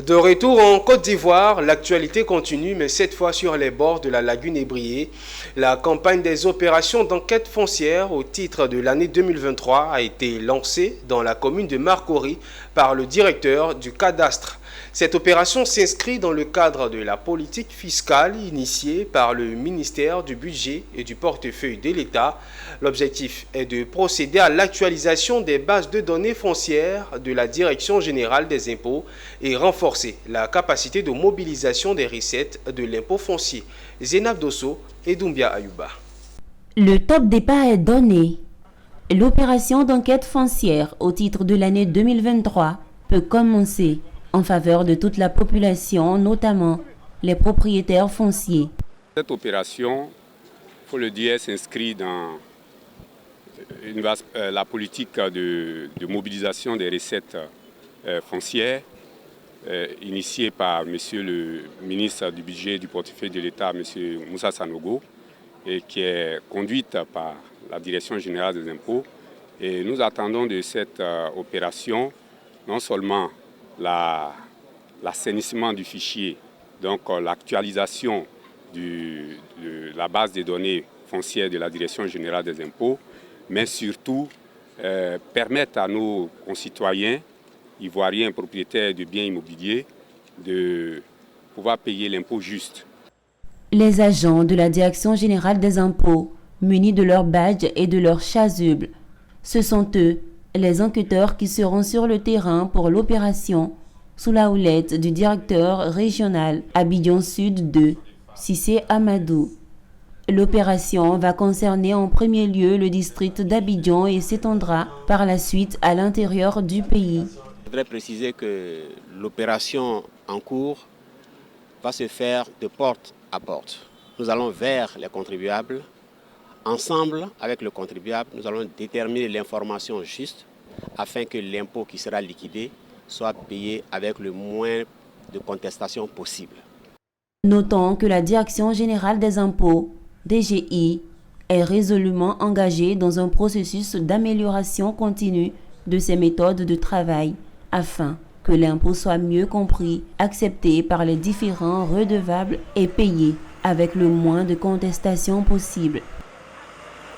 De retour en Côte d'Ivoire, l'actualité continue, mais cette fois sur les bords de la lagune Ébriée. La campagne des opérations d'enquête foncière au titre de l'année 2023 a été lancée dans la commune de Marcory par le directeur du cadastre. Cette opération s'inscrit dans le cadre de la politique fiscale initiée par le ministère du Budget et du Portefeuille de l'État. L'objectif est de procéder à l'actualisation des bases de données foncières de la Direction générale des impôts et renforcer la capacité de mobilisation des recettes de l'impôt foncier. Zénab Dosso et Doumbia Ayouba. Le top départ est donné. L'opération d'enquête foncière au titre de l'année 2023 peut commencer en faveur de toute la population, notamment les propriétaires fonciers. Cette opération, il faut le dire, s'inscrit dans la politique de mobilisation des recettes foncières initiée par M. le ministre du Budget et du Portefeuille de l'État, M. Moussa Sanogo, et qui est conduite par la Direction générale des impôts. Et nous attendons de cette opération non seulement l'assainissement du fichier, donc l'actualisation de la base des données foncières de la Direction générale des impôts, mais surtout permettre à nos concitoyens ivoiriens propriétaires de biens immobiliers de pouvoir payer l'impôt juste. Les agents de la Direction générale des impôts, munis de leur badge et de leur chasuble, ce sont eux, les enquêteurs qui seront sur le terrain pour l'opération, sous la houlette du directeur régional Abidjan Sud 2, Cissé Amadou. L'opération va concerner en premier lieu le district d'Abidjan et s'étendra par la suite à l'intérieur du pays. Je voudrais préciser que l'opération en cours va se faire de porte à porte. Nous allons vers les contribuables. Ensemble, avec le contribuable, nous allons déterminer l'information juste afin que l'impôt qui sera liquidé soit payé avec le moins de contestation possible. Notons que la Direction générale des impôts, DGI, est résolument engagée dans un processus d'amélioration continue de ses méthodes de travail afin que l'impôt soit mieux compris, accepté par les différents redevables et payé avec le moins de contestation possible.